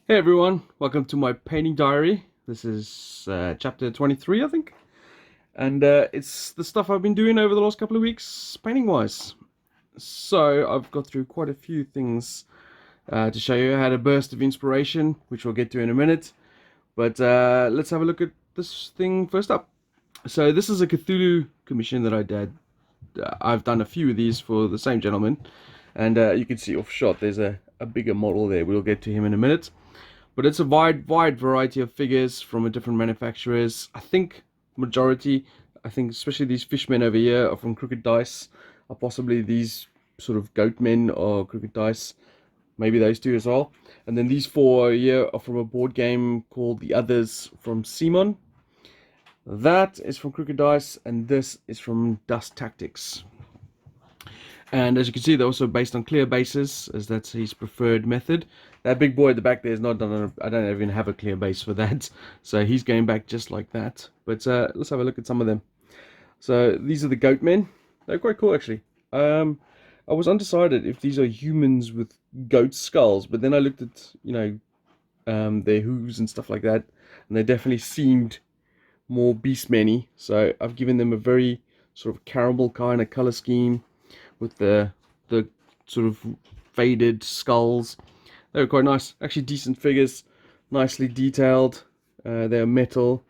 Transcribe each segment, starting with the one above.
Hey everyone, welcome to my painting diary. This is chapter 23, I think. And it's the stuff I've been doing over the last couple of weeks, painting wise. So I've got through quite a few things to show you. I had a burst of inspiration, which we'll get to in a minute. But let's have a look at this thing first up. So this is a Cthulhu commission that I did. I've done a few of these for the same gentleman. And you can see off shot, there's a bigger model there. We'll get to him in a minute. But it's a wide variety of figures from different manufacturers. I think especially these fishmen over here are from Crooked Dice, or possibly these sort of goat men or Crooked Dice, maybe those two as well. And then these four here are from a board game called The Others from Simon. That is from Crooked Dice, and this is from Dust Tactics. And as you can see, they're also based on clear bases, as that's his preferred method. That big boy at the back there is not done. I don't even have a clear base for that, so he's going back just like that. But let's have a look at some of them. So these are the goat men. They're quite cool, actually. I was undecided if these are humans with goat skulls, but then I looked at their hooves and stuff like that, and they definitely seemed more beastmen-y. So I've given them a very sort of caramel kind of color scheme, with the sort of faded skulls. They were quite nice, actually decent figures, nicely detailed. They're metal,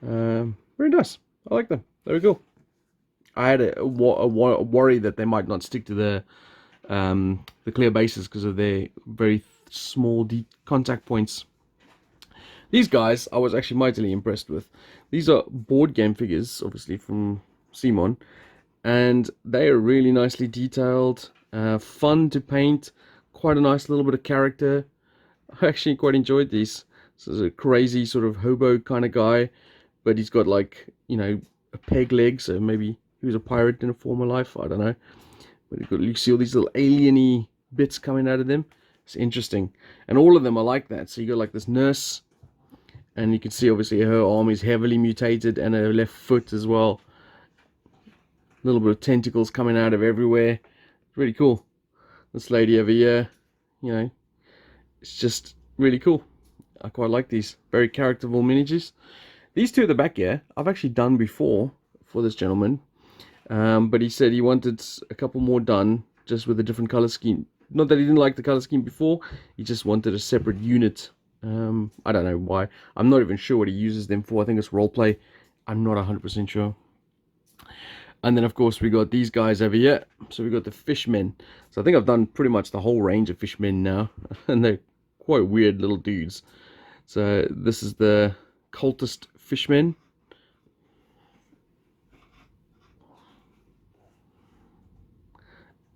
very nice. I like them. Very cool. I had a worry that they might not stick to the clear bases because of their very small contact points. These guys I was actually mightily impressed with. These are board game figures, obviously from Simon, and they are really nicely detailed, fun to paint, quite a nice little bit of character. I actually quite enjoyed these. This is a crazy sort of hobo kind of guy, but he's got like, a peg leg, so maybe he was a pirate in a former life, I don't know. But you see all these little alien-y bits coming out of them. It's interesting. And all of them are like that. So you got like this nurse, and you can see obviously her arm is heavily mutated, and her left foot as well. Little bit of tentacles coming out of everywhere. Really cool. This lady over here, it's just really cool. I quite like these. Very characterful miniatures. These two at the back here, I've actually done before for this gentleman. But he said he wanted a couple more done, just with a different color scheme. Not that he didn't like the color scheme before, he just wanted a separate unit. I don't know why. I'm not even sure what he uses them for. I think it's roleplay. I'm not 100% sure. And then, of course, we got these guys over here. So we got the fishmen. So I think I've done pretty much the whole range of fishmen now. And they're quite weird little dudes. So this is the cultist fishmen.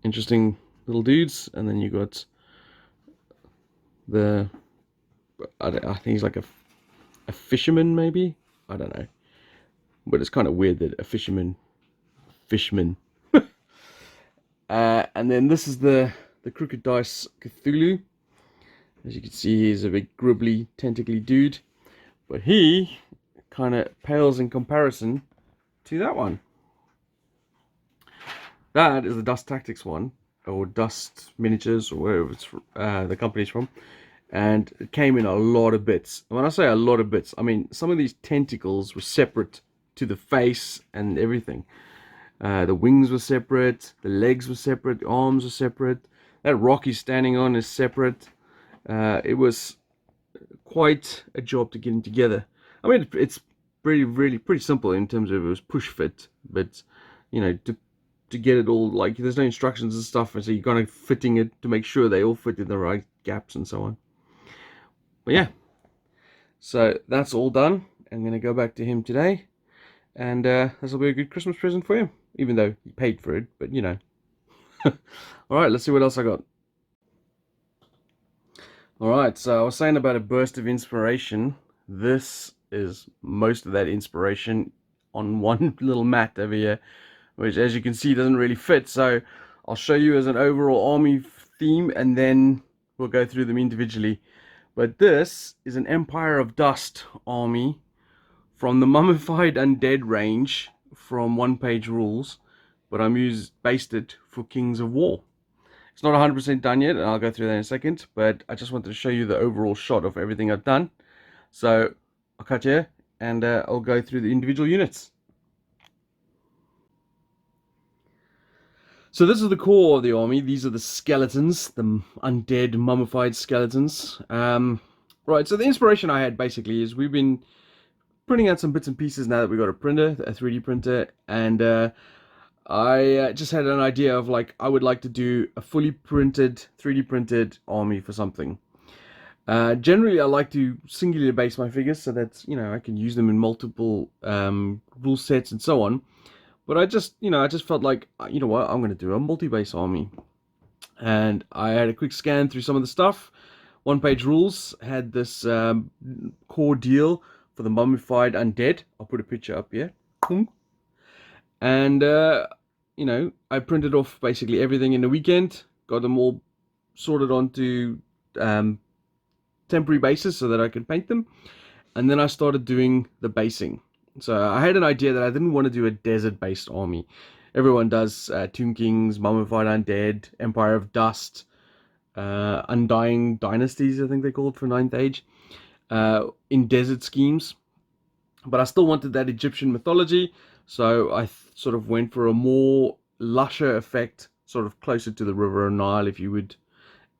Interesting little dudes. And then you got the... I think he's like a fisherman, maybe? I don't know. But it's kind of weird that a fishman. And then this is the Crooked Dice Cthulhu. As you can see, he's a big gribbly, tentacly dude, but he kind of pales in comparison to that one. That is the Dust Tactics one, or Dust Miniatures, or wherever it's the company's from, and it came in a lot of bits. And when I say a lot of bits, I mean some of these tentacles were separate to the face and everything. The wings were separate, the legs were separate, the arms were separate. That rock he's standing on is separate. It was quite a job to get them together. I mean, it's pretty simple in terms of it was push fit, but to get it all, like, there's no instructions and stuff, and so you're kind of fitting it to make sure they all fit in the right gaps and so on. But yeah, so that's all done. I'm gonna go back to him today, and this will be a good Christmas present for him, even though he paid for it, but Alright, let's see what else I got. Alright, so I was saying about a burst of inspiration. This is most of that inspiration on one little mat over here, which, as you can see, doesn't really fit. So I'll show you as an overall army theme, and then we'll go through them individually. But this is an Empire of Dust army from the Mummified Undead range from One Page Rules, but I'm based it for Kings of War. It's not 100% done yet, and I'll go through that in a second, but I just wanted to show you the overall shot of everything I've done. So I'll cut here, and I'll go through the individual units. So this is the core of the army. These are the skeletons, the undead, mummified skeletons. Right, so the inspiration I had basically is we've been printing out some bits and pieces now that we've got a printer, a 3D printer, and I just had an idea of like I would like to do a fully printed, 3D printed army for something. Generally, I like to singularly base my figures so that, you know, I can use them in multiple rule sets and so on. But I just felt like, you know what, I'm going to do a multi-base army. And I had a quick scan through some of the stuff. One-page rules had this core deal for the mummified undead. I'll put a picture up here. And, you know, I printed off basically everything in the weekend. Got them all sorted onto temporary basis so that I could paint them. And then I started doing the basing. So I had an idea that I didn't want to do a desert-based army. Everyone does Tomb Kings, Mummified Undead, Empire of Dust, Undying Dynasties, I think they're called for 9th Age, in desert schemes. But I still wanted that Egyptian mythology, so I sort of went for a more lusher effect, sort of closer to the River Nile, if you would.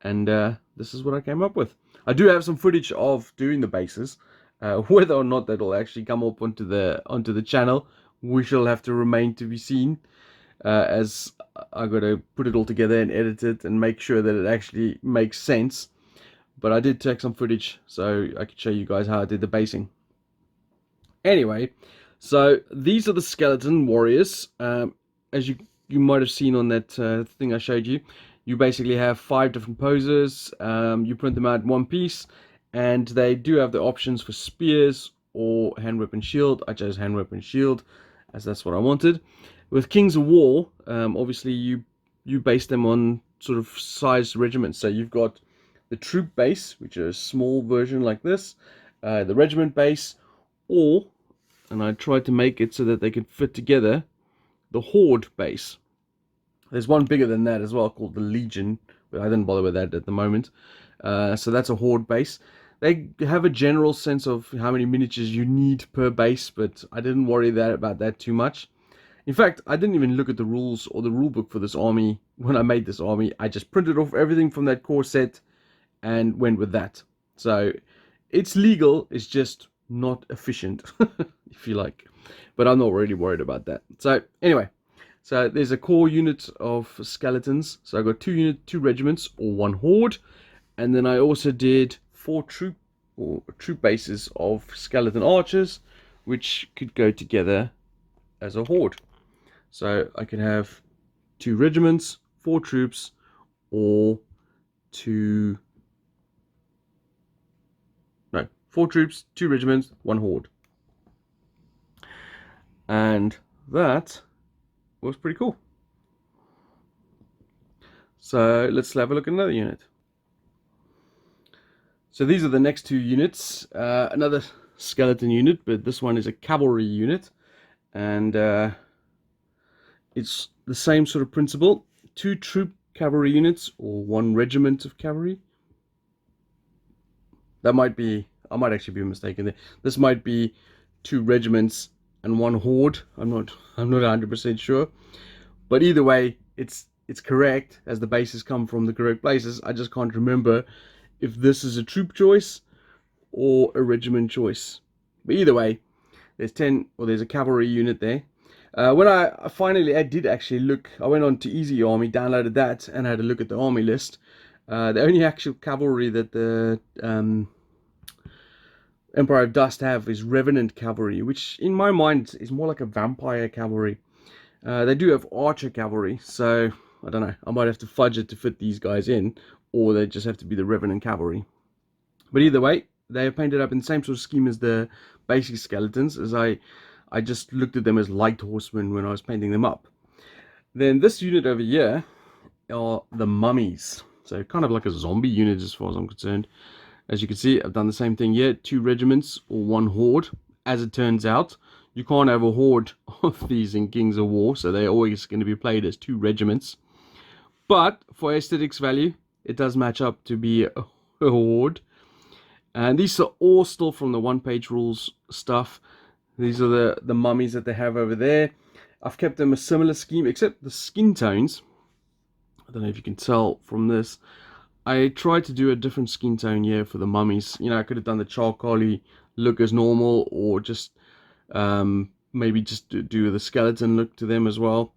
And this is what I came up with. I do have some footage of doing the bases. Whether or not that'll actually come up onto the channel, we shall have to remain to be seen. As I got to put it all together and edit it and make sure that it actually makes sense. But I did take some footage so I could show you guys how I did the basing. Anyway, so these are the skeleton warriors. As you might have seen on that thing I showed you, you basically have 5 different poses. You print them out in one piece. And they do have the options for spears or hand weapon shield. I chose hand weapon shield as that's what I wanted. With Kings of War, obviously you base them on sort of sized regiments. So you've got the troop base, which is a small version like this, the regiment base, or, and I tried to make it so that they could fit together, the horde base. There's one bigger than that as well called the Legion, but I didn't bother with that at the moment. So that's a horde base. They have a general sense of how many miniatures you need per base, but I didn't worry about that too much. In fact, I didn't even look at the rules or the rule book for this army when I made this army. I just printed off everything from that core set and went with that. So it's legal, it's just not efficient, if you like. But I'm not really worried about that. So anyway, so there's a core unit of skeletons. So I got two regiments or one horde. And then I also did 4 troop bases of skeleton archers, which could go together as a horde. So I can have 2 regiments, 4 troops, or 4 troops, 2 regiments, 1 horde. And that was pretty cool. So let's have a look at another unit. So these are the next 2 units. Another skeleton unit, but this one is a cavalry unit. And it's the same sort of principle. 2 troop cavalry units or 1 regiment of cavalry. That might be, I might actually be mistaken there. This might be 2 regiments and 1 horde. I'm not 100% sure. But either way, it's correct, as the bases come from the correct places. I just can't remember if this is a troop choice or a regiment choice. But either way, there's a cavalry unit there. When I did actually look, I went on to Easy Army, downloaded that, and had a look at the army list. The only actual cavalry that the Empire of Dust have is Revenant Cavalry, which in my mind is more like a vampire cavalry. They do have archer cavalry, so I don't know, I might have to fudge it to fit these guys in, or they just have to be the Revenant Cavalry. But either way, they are painted up in the same sort of scheme as the basic skeletons, as I just looked at them as light horsemen when I was painting them up. Then this unit over here are the mummies. So kind of like a zombie unit as far as I'm concerned. As you can see, I've done the same thing here. 2 regiments or 1 horde. As it turns out, you can't have a horde of these in Kings of War, so they're always going to be played as 2 regiments. But for aesthetics value, it does match up to be a horde. And these are all still from the one-page rules stuff. These are the mummies that they have over there. I've kept them a similar scheme, except the skin tones. I don't know if you can tell from this. I tried to do a different skin tone here for the mummies. You know, I could have done the charcoaly look as normal, or just maybe just do the skeleton look to them as well.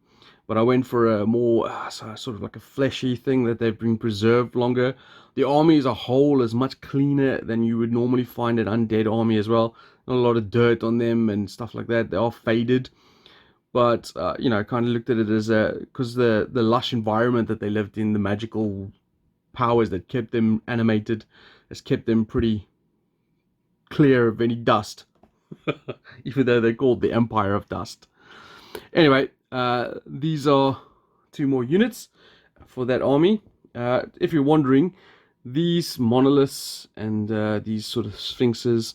But I went for a more sort of like a fleshy thing that they've been preserved longer. The army as a whole is much cleaner than you would normally find an undead army as well. Not a lot of dirt on them and stuff like that. They are faded. But, you know, I kind of looked at it as because the lush environment that they lived in, the magical powers that kept them animated, has kept them pretty clear of any dust. Even though they're called the Empire of Dust. Anyway, these are 2 more units for that army. If you're wondering, these monoliths and these sort of sphinxes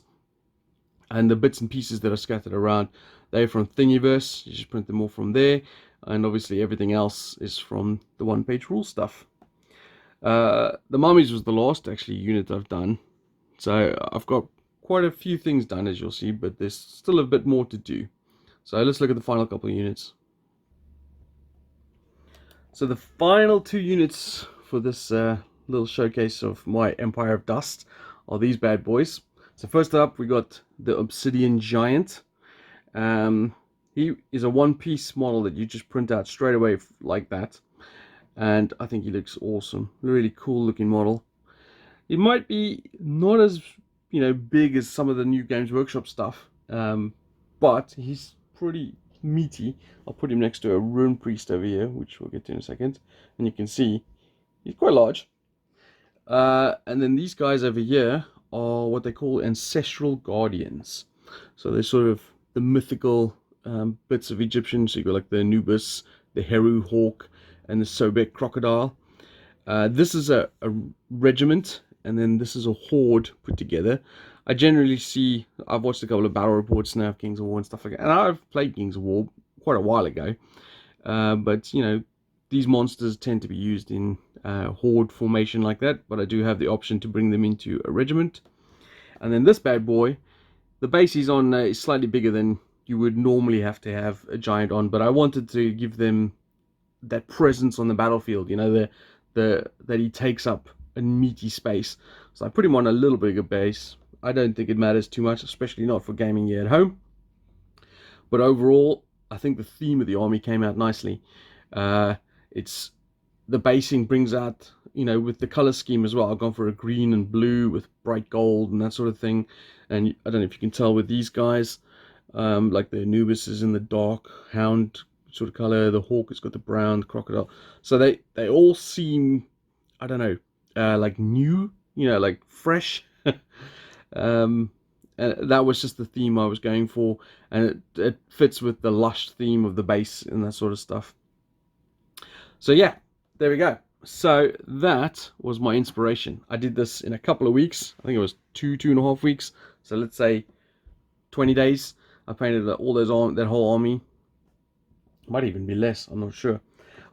and the bits and pieces that are scattered around, they're from Thingiverse. You just print them all from there. And obviously everything else is from the one-page rule stuff. The mummies was the last actually unit I've done. So I've got quite a few things done, as you'll see, but there's still a bit more to do. So let's look at the final couple of units. So the final 2 units for this little showcase of my Empire of Dust are these bad boys. So first up, we got the Obsidian Giant. He is a one-piece model that you just print out straight away like that. And I think he looks awesome. Really cool looking model. It might be not as, you know, big as some of the new Games Workshop stuff. But he's pretty meaty. I'll put him next to a Rune Priest over here, which we'll get to in a second. And you can see he's quite large. And then these guys over here are what they call Ancestral Guardians. So they're sort of the mythical bits of Egyptian. So you got like the Anubis, the Heru Hawk, and the Sobek Crocodile. This is a regiment, and then this is a horde put together. I generally see, I've watched a couple of battle reports now of Kings of War and stuff like that, and I've played Kings of War quite a while ago. But, you know, these monsters tend to be used in horde formation like that, but I do have the option to bring them into a regiment. And then this bad boy, the base he's on is slightly bigger than you would normally have to have a giant on, but I wanted to give them that presence on the battlefield, you know, that he takes up a meaty space. So I put him on a little bigger base. I don't think it matters too much, especially not for gaming here at home. But overall, I think the theme of the army came out nicely. It's the basing brings out, you know, with the color scheme as well. I've gone for a green and blue with bright gold and that sort of thing. And I don't know if you can tell with these guys, like the Anubis is in the dark hound sort of color, the hawk has got the brown, the crocodile. So they all seem, I don't know, like new, you know, like fresh. And that was just the theme I was going for, and it fits with the lush theme of the base and that sort of stuff. So yeah, there we go. So that was my inspiration. I did this in a couple of weeks. I think it was 2.5 weeks. So let's say 20 days. I painted all those that whole army. Might even be less, I'm not sure.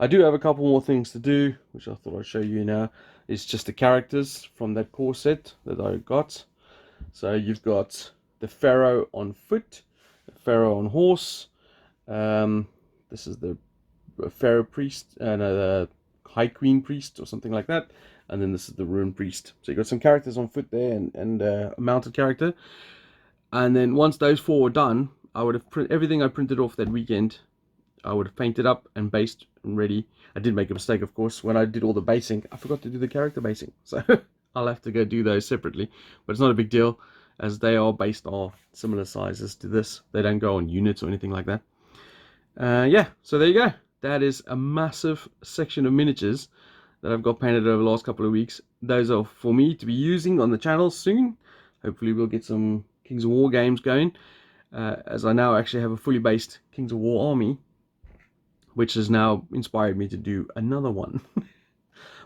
I do have a couple more things to do, which I thought I'd show you now. It's just the characters from that core set that I got. So you've got the Pharaoh on foot, the Pharaoh on horse. This is the Pharaoh priest, no, the High Queen priest or something like that. And then this is the Rune priest. So you've got some characters on foot there and a mounted character. And then once those 4 were done, I would have everything I printed off that weekend. I would have painted up and based and ready. I did make a mistake, of course. When I did all the basing, I forgot to do the character basing. So I'll have to go do those separately. But it's not a big deal, as they are based on similar sizes to this. They don't go on units or anything like that. Yeah, so there you go. That is a massive section of miniatures that I've got painted over the last couple of weeks. Those are for me to be using on the channel soon. Hopefully we'll get some Kings of War games going. As I now actually have a fully based Kings of War army, which has now inspired me to do another one.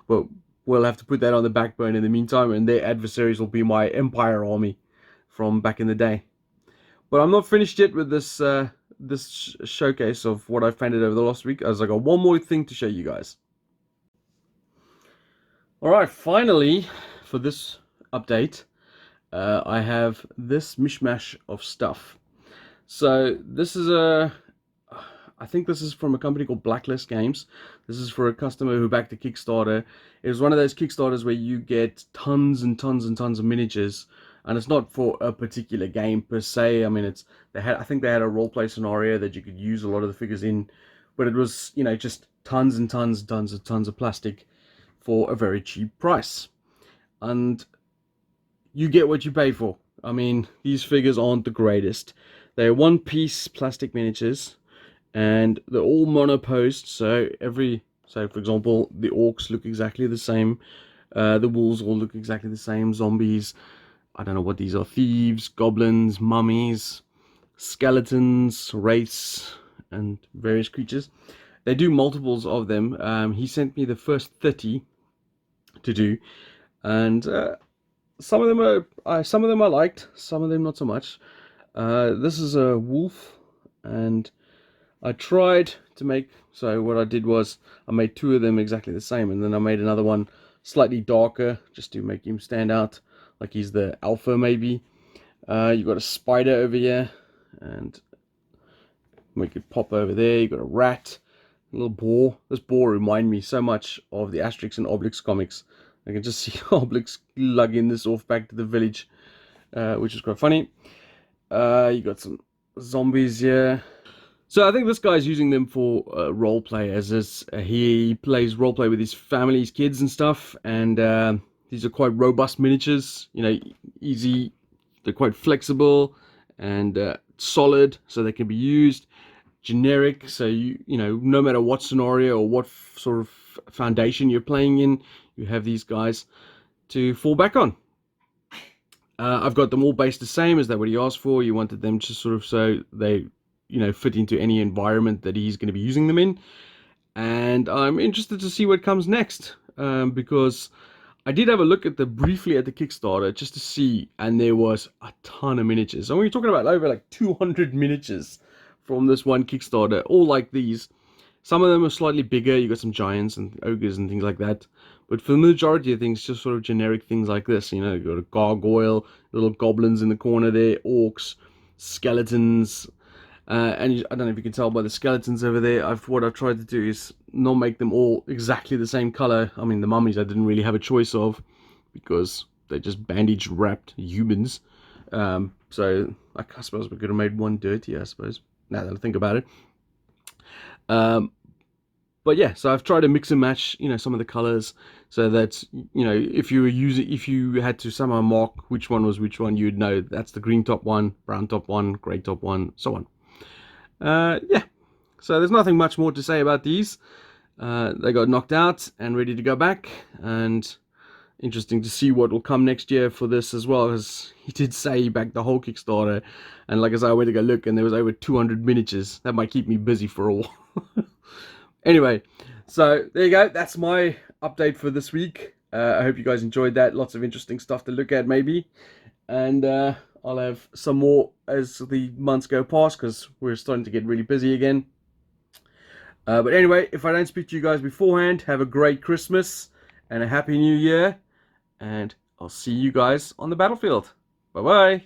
But we'll have to put that on the back burner in the meantime, and their adversaries will be my Empire army from back in the day. But I'm not finished yet with this showcase of what I've painted over the last week, as I got one more thing to show you guys. Alright, finally, for this update, I have this mishmash of stuff. So this is I think this is from a company called Blacklist Games. This is for a customer who backed a Kickstarter. It was one of those Kickstarters where you get tons and tons and tons of miniatures, and it's not for a particular game per se. I mean, I think they had a roleplay scenario that you could use a lot of the figures in, but it was, you know, just tons and tons and tons and tons of plastic for a very cheap price. And you get what you pay for. I mean, these figures aren't the greatest. They're one-piece plastic miniatures, and they're all monoposed. So for example, the orcs look exactly the same. The wolves all look exactly the same. Zombies, I don't know what these are. Thieves, goblins, mummies, skeletons, wraiths, and various creatures. They do multiples of them. He sent me the first 30 to do, and some of them I liked, some of them not so much. This is a wolf, and I tried to make, so what I did was I made two of them exactly the same, and then I made another one slightly darker just to make him stand out like he's the alpha maybe. You got a spider over here, and make it pop over there. You got a rat, a little boar. This boar reminded me so much of the Asterix and Obelix comics. I can just see Obelix lugging this off back to the village, which is quite funny. You got some zombies here. So I think this guy's using them for roleplay, as he plays roleplay with his family, his kids and stuff. And these are quite robust miniatures, you know, easy. They're quite flexible and solid, so they can be used. Generic, so you know, no matter what scenario or what sort of foundation you're playing in, you have these guys to fall back on. I've got them all based the same. Is that what he asked for? You wanted them just sort of so they, you know, fit into any environment that he's going to be using them in. And I'm interested to see what comes next, because I did have a look briefly at the Kickstarter just to see, and there was a ton of miniatures. And we're talking about over like 200 miniatures from this one Kickstarter, all like these. Some of them are slightly bigger. You got some giants and ogres and things like that. But for the majority of things, just sort of generic things like this. You know, you got a gargoyle, little goblins in the corner there, orcs, skeletons. And I don't know if you can tell by the skeletons over there. What I've tried to do is not make them all exactly the same color. I mean, the mummies I didn't really have a choice of, because they're just bandage wrapped humans. So I suppose we could have made one dirty, I suppose, now that I think about it. But yeah, so I've tried to mix and match, you know, some of the colors, so that, you know, if you had to somehow mark which one was which one, you'd know that's the green top one, brown top one, grey top one, so on. Yeah, so there's nothing much more to say about these. They got knocked out and ready to go back, and interesting to see what will come next year for this as well, as he did say he backed the whole Kickstarter, and like I said, I went to go look and there was over 200 miniatures. That might keep me busy for a while. Anyway, so there you go. That's my update for this week. I hope you guys enjoyed that. Lots of interesting stuff to look at maybe, and I'll have some more as the months go past, because we're starting to get really busy again. But anyway, if I don't speak to you guys beforehand, have a great Christmas and a happy new year, and I'll see you guys on the battlefield. Bye bye.